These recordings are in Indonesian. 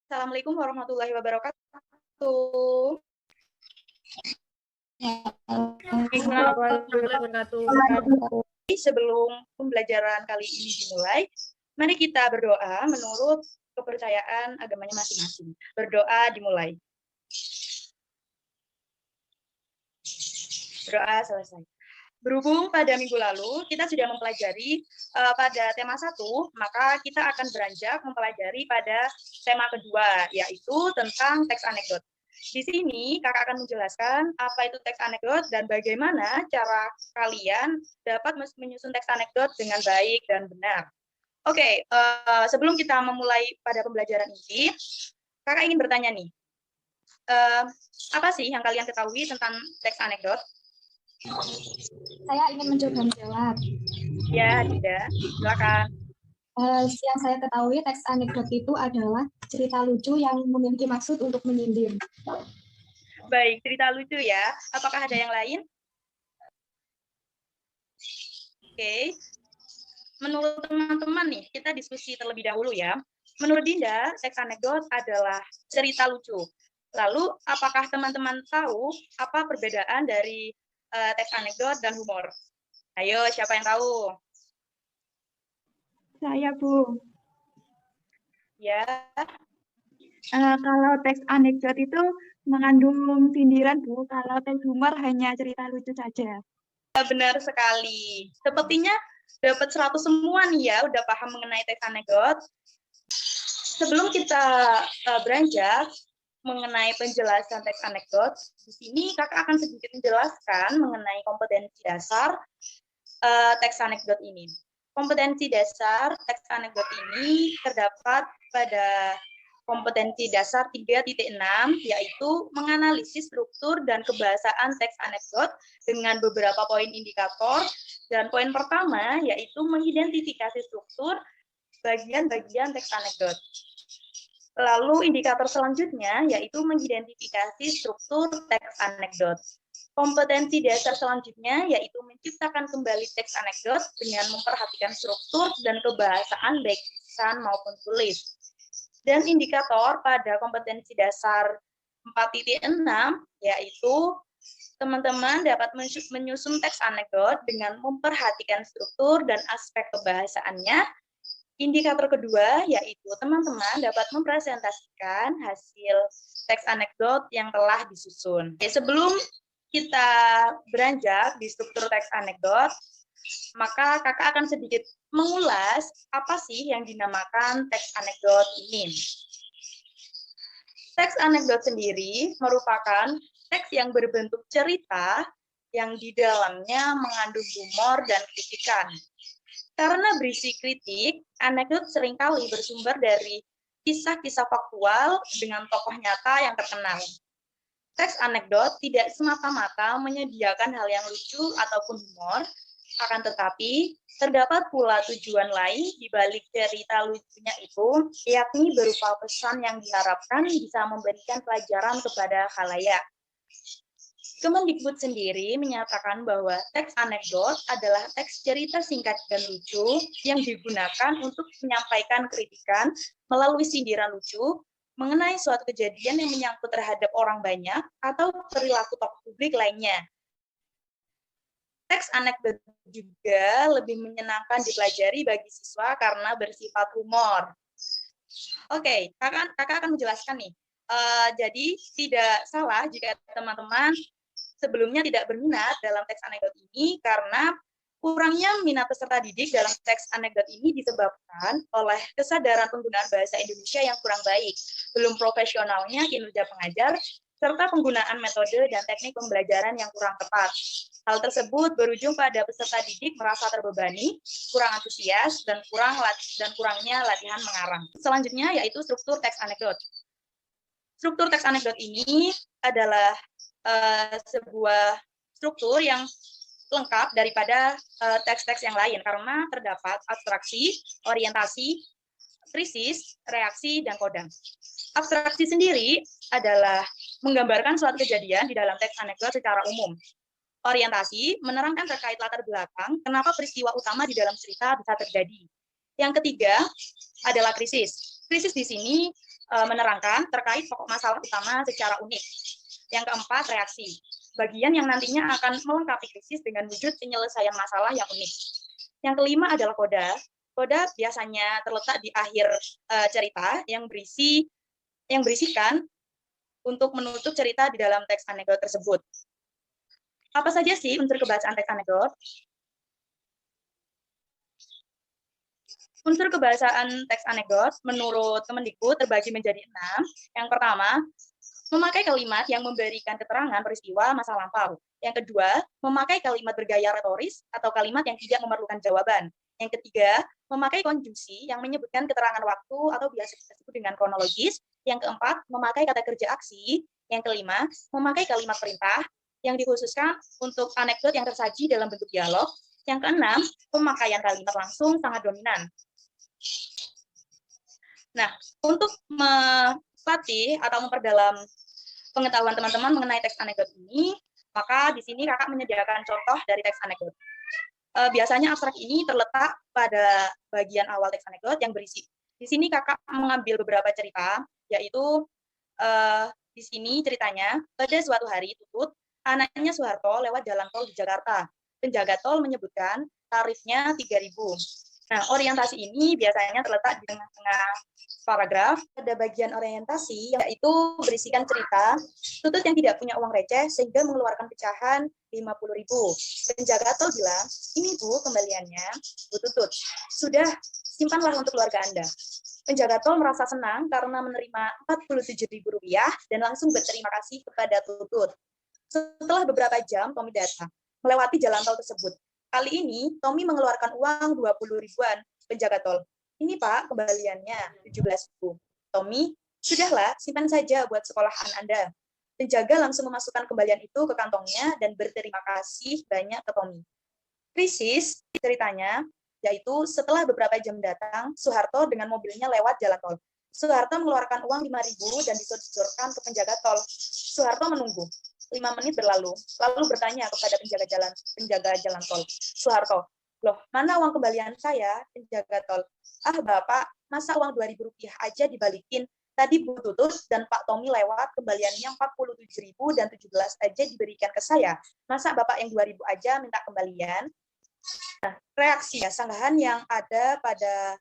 Assalamualaikum warahmatullahi wabarakatuh. Sebelum pembelajaran kali ini dimulai, mari kita berdoa menurut kepercayaan agamanya masing-masing. Berdoa dimulai. Berdoa selesai. Berhubung pada minggu lalu kita sudah mempelajari pada tema 1, maka kita akan beranjak mempelajari pada tema kedua, yaitu tentang teks anekdot. Di sini kakak akan menjelaskan apa itu teks anekdot dan bagaimana cara kalian dapat menyusun teks anekdot dengan baik dan benar. Oke, sebelum kita memulai pada pembelajaran ini, kakak ingin bertanya nih, apa sih yang kalian ketahui tentang teks anekdot? Saya ingin mencoba menjawab. Ya, tidak. Silakan. Yang saya ketahui, teks anekdot itu adalah cerita lucu yang memiliki maksud untuk menyindir. Baik, cerita lucu ya. Apakah ada yang lain? Oke. Menurut teman-teman nih, kita diskusi terlebih dahulu ya. Menurut Dinda, teks anekdot adalah cerita lucu. Lalu, apakah teman-teman tahu apa perbedaan dari teks anekdot dan humor? Ayo, siapa yang tahu? Saya, Bu. Ya. Kalau teks anekdot itu mengandung sindiran, Bu. Kalau teks humor hanya cerita lucu saja. Benar sekali. Sepertinya dapat 100 semua nih ya, udah paham mengenai teks anekdot. Sebelum kita beranjak mengenai penjelasan teks anekdot, di sini kakak akan sedikit menjelaskan mengenai kompetensi dasar teks anekdot ini. Kompetensi dasar teks anekdot ini terdapat pada kompetensi dasar 3.6, yaitu menganalisis struktur dan kebahasaan teks anekdot dengan beberapa poin indikator. Dan poin pertama yaitu mengidentifikasi struktur bagian-bagian teks anekdot. Lalu indikator selanjutnya yaitu mengidentifikasi struktur teks anekdot. Kompetensi dasar selanjutnya yaitu menciptakan kembali teks anekdot dengan memperhatikan struktur dan kebahasaan baik tulisan maupun tulis. Dan indikator pada kompetensi dasar 4.6 yaitu teman-teman dapat menyusun teks anekdot dengan memperhatikan struktur dan aspek kebahasaannya. Indikator kedua yaitu teman-teman dapat mempresentasikan hasil teks anekdot yang telah disusun. Oke, sebelum kita beranjak di struktur teks anekdot, maka kakak akan sedikit mengulas apa sih yang dinamakan teks anekdot ini. Teks anekdot sendiri merupakan teks yang berbentuk cerita yang di dalamnya mengandung humor dan kritikan. Karena berisi kritik, anekdot seringkali bersumber dari kisah-kisah faktual dengan tokoh nyata yang terkenal. Teks anekdot tidak semata-mata menyediakan hal yang lucu ataupun humor, akan tetapi terdapat pula tujuan lain di balik cerita lucunya itu, yakni berupa pesan yang diharapkan bisa memberikan pelajaran kepada khalayak. Kemendikbud sendiri menyatakan bahwa teks anekdot adalah teks cerita singkat dan lucu yang digunakan untuk menyampaikan kritikan melalui sindiran lucu mengenai suatu kejadian yang menyangkut terhadap orang banyak atau perilaku tokoh publik lainnya. Teks anekdot juga lebih menyenangkan dipelajari bagi siswa karena bersifat humor. Oke, kakak akan menjelaskan nih. Jadi tidak salah jika teman-teman sebelumnya tidak berminat dalam teks anekdot ini karena kurangnya minat peserta didik dalam teks anekdot ini disebabkan oleh kesadaran penggunaan bahasa Indonesia yang kurang baik, belum profesionalnya kinerja pengajar, serta penggunaan metode dan teknik pembelajaran yang kurang tepat. Hal tersebut berujung pada peserta didik merasa terbebani, kurang antusias, dan kurangnya latihan mengarang. Selanjutnya yaitu struktur teks anekdot. Struktur teks anekdot ini adalah sebuah struktur yang lengkap daripada teks-teks yang lain karena terdapat abstraksi, orientasi, krisis, reaksi, dan koda. Abstraksi sendiri adalah menggambarkan suatu kejadian di dalam teks anekdot secara umum. Orientasi menerangkan terkait latar belakang kenapa peristiwa utama di dalam cerita bisa terjadi. Yang ketiga adalah krisis. Krisis di sini menerangkan terkait pokok masalah utama secara unik. Yang keempat, reaksi. Bagian yang nantinya akan melengkapi krisis dengan wujud penyelesaian masalah yang unik. Yang kelima adalah koda. Koda biasanya terletak di akhir cerita yang berisikan untuk menutup cerita di dalam teks anekdot tersebut. Apa saja sih unsur kebahasaan teks anekdot? Unsur kebahasaan teks anekdot menurut Kemendikbud terbagi menjadi 6. Yang pertama, memakai kalimat yang memberikan keterangan peristiwa masa lampau. Yang kedua, memakai kalimat bergaya retoris atau kalimat yang tidak memerlukan jawaban. Yang ketiga, memakai konjungsi yang menyebutkan keterangan waktu atau biasa disebut dengan kronologis. Yang keempat, memakai kata kerja aksi. Yang kelima, memakai kalimat perintah yang dikhususkan untuk anekdot yang tersaji dalam bentuk dialog. Yang keenam, pemakaian kalimat langsung sangat dominan. Nah, untuk melatih atau memperdalam pengetahuan teman-teman mengenai teks anekdot ini, maka di sini kakak menyediakan contoh dari teks anekdot. Biasanya abstrak ini terletak pada bagian awal teks anekdot yang berisi. Di sini kakak mengambil beberapa cerita, yaitu di sini ceritanya, pada suatu hari Tutut, anaknya Soeharto lewat jalan tol di Jakarta. Penjaga tol menyebutkan tarifnya 3.000. Nah, orientasi ini biasanya terletak di tengah-tengah paragraf. Ada bagian orientasi, yaitu berisikan cerita Tutut yang tidak punya uang receh sehingga mengeluarkan pecahan 50.000. Penjaga tol bilang, ini Bu kembaliannya, Bu Tutut. Sudah, simpanlah untuk keluarga Anda. Penjaga tol merasa senang karena menerima Rp47.000 dan langsung berterima kasih kepada Tutut. Setelah beberapa jam, Tommy datang, melewati jalan tol tersebut. Kali ini, Tommy mengeluarkan uang 20 ribuan. Penjaga tol, ini Pak, kembaliannya 17.000. Tommy, sudahlah, simpan saja buat sekolahan Anda. Penjaga langsung memasukkan kembalian itu ke kantongnya dan berterima kasih banyak ke Tommy. Krisis, ceritanya, yaitu setelah beberapa jam datang, Soeharto dengan mobilnya lewat jalan tol. Soeharto mengeluarkan uang 5.000 dan disodorkan ke penjaga tol. Soeharto menunggu. 5 menit berlalu, lalu bertanya kepada penjaga jalan tol. Soeharto, loh, mana uang kembalian saya? Penjaga tol, Bapak, masa uang 2.000 rupiah aja dibalikin? Tadi Bu Tutut dan Pak Tommy lewat, kembaliannya 47.000 dan 17 aja diberikan ke saya. Masa Bapak yang 2.000 aja minta kembalian? Nah, reaksi ya, sanggahan yang ada pada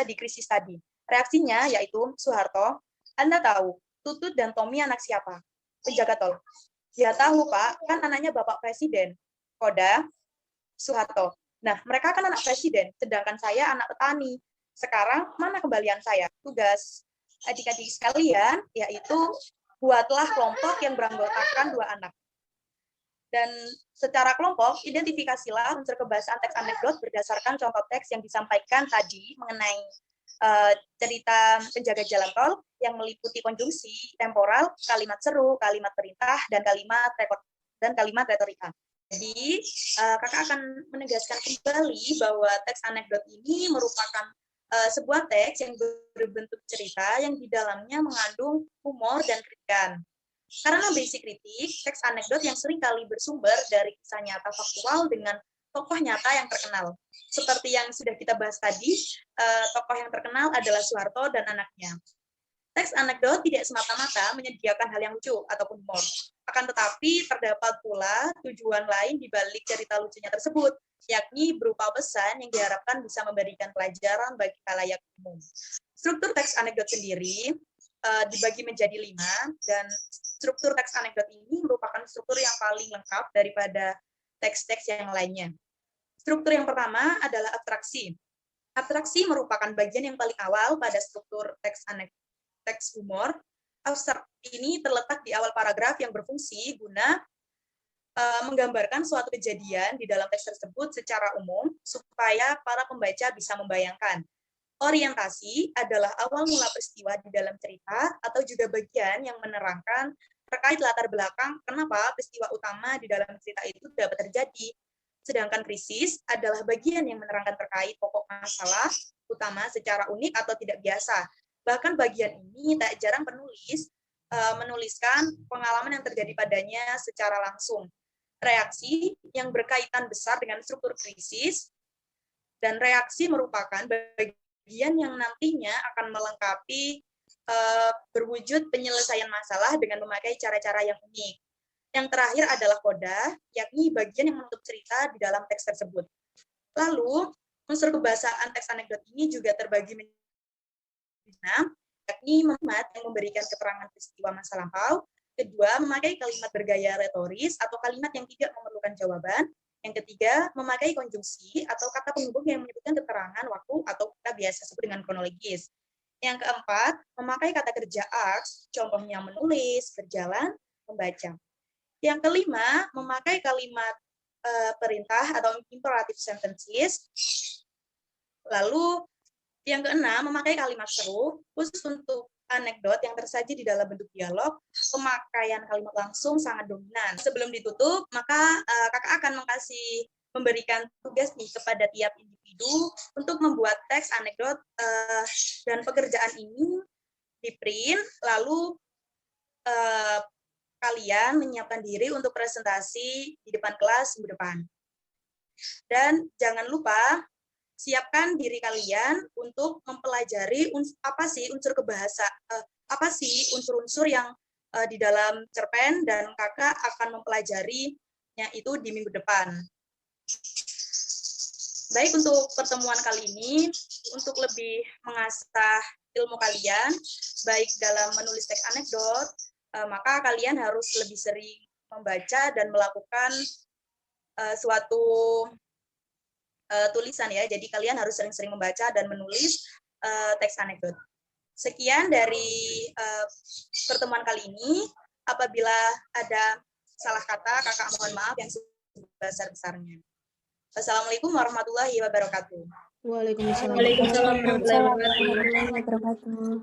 di krisis tadi. Reaksinya yaitu Soeharto, Anda tahu, Tutut dan Tommy anak siapa? Penjaga tol, ya tahu Pak, kan anaknya Bapak Presiden. Koda, Soeharto, nah mereka kan anak presiden, sedangkan saya anak petani. Sekarang mana kembalian saya? Tugas adik-adik sekalian, yaitu buatlah kelompok yang beranggotakan 2 anak. Dan secara kelompok, identifikasilah unsur kebahasaan teks anekdot berdasarkan contoh teks yang disampaikan tadi mengenai cerita penjaga jalan tol yang meliputi konjungsi, temporal, kalimat seru, kalimat perintah, dan kalimat retorika. Jadi, kakak akan menegaskan kembali bahwa teks anekdot ini merupakan sebuah teks yang berbentuk cerita yang di dalamnya mengandung humor dan kritikan. Karena berisi kritik, teks anekdot yang seringkali bersumber dari kisah nyata faktual dengan tokoh nyata yang terkenal. Seperti yang sudah kita bahas tadi, tokoh yang terkenal adalah Soeharto dan anaknya. Teks anekdot tidak semata-mata menyediakan hal yang lucu ataupun humor. Akan tetapi terdapat pula tujuan lain di balik cerita lucunya tersebut, yakni berupa pesan yang diharapkan bisa memberikan pelajaran bagi khalayak umum. Struktur teks anekdot sendiri dibagi menjadi 5, dan struktur teks anekdot ini merupakan struktur yang paling lengkap daripada teks-teks yang lainnya. Struktur yang pertama adalah abstraksi. Abstraksi merupakan bagian yang paling awal pada struktur teks humor. Abstrak ini terletak di awal paragraf yang berfungsi guna menggambarkan suatu kejadian di dalam teks tersebut secara umum supaya para pembaca bisa membayangkan. Orientasi adalah awal mula peristiwa di dalam cerita atau juga bagian yang menerangkan terkait latar belakang kenapa peristiwa utama di dalam cerita itu dapat terjadi. Sedangkan krisis adalah bagian yang menerangkan terkait pokok masalah utama secara unik atau tidak biasa. Bahkan bagian ini tak jarang penulis menuliskan pengalaman yang terjadi padanya secara langsung. Reaksi yang berkaitan besar dengan struktur krisis dan reaksi merupakan bagian yang nantinya akan melengkapi berwujud penyelesaian masalah dengan memakai cara-cara yang unik. Yang terakhir adalah koda, yakni bagian yang menutup cerita di dalam teks tersebut. Lalu, unsur kebahasaan teks anekdot ini juga terbagi menjadi 6, yakni kalimat yang memberikan keterangan peristiwa masa lampau. Kedua, memakai kalimat bergaya retoris atau kalimat yang tidak memerlukan jawaban. Yang ketiga, memakai konjungsi atau kata penghubung yang menyebutkan keterangan waktu atau kita biasa sebut dengan kronologis. Yang keempat, memakai kata kerja acts, contohnya menulis, berjalan, membaca. Yang kelima, memakai kalimat perintah atau imperative sentences. Lalu yang keenam, memakai kalimat seru, khusus untuk anekdot yang tersaji di dalam bentuk dialog, pemakaian kalimat langsung sangat dominan. Sebelum ditutup, maka kakak akan memberikan tugas nih kepada tiap individu untuk membuat teks anekdot dan pekerjaan ini di print, lalu kalian menyiapkan diri untuk presentasi di depan kelas minggu depan. Dan jangan lupa siapkan diri kalian untuk mempelajari apa sih unsur-unsur yang di dalam cerpen, dan kakak akan mempelajarinya itu di minggu depan. Baik, untuk pertemuan kali ini, untuk lebih mengasah ilmu kalian, baik dalam menulis teks anekdot, maka kalian harus lebih sering membaca dan melakukan suatu tulisan ya. Jadi kalian harus sering-sering membaca dan menulis teks anekdot. Sekian dari pertemuan kali ini. Apabila ada salah kata, kakak mohon maaf yang sebesar-besarnya. Wassalamualaikum warahmatullahi wabarakatuh. Waalaikumsalam. Waalaikumsalam warahmatullahi wabarakatuh. Warahmatullahi wabarakatuh.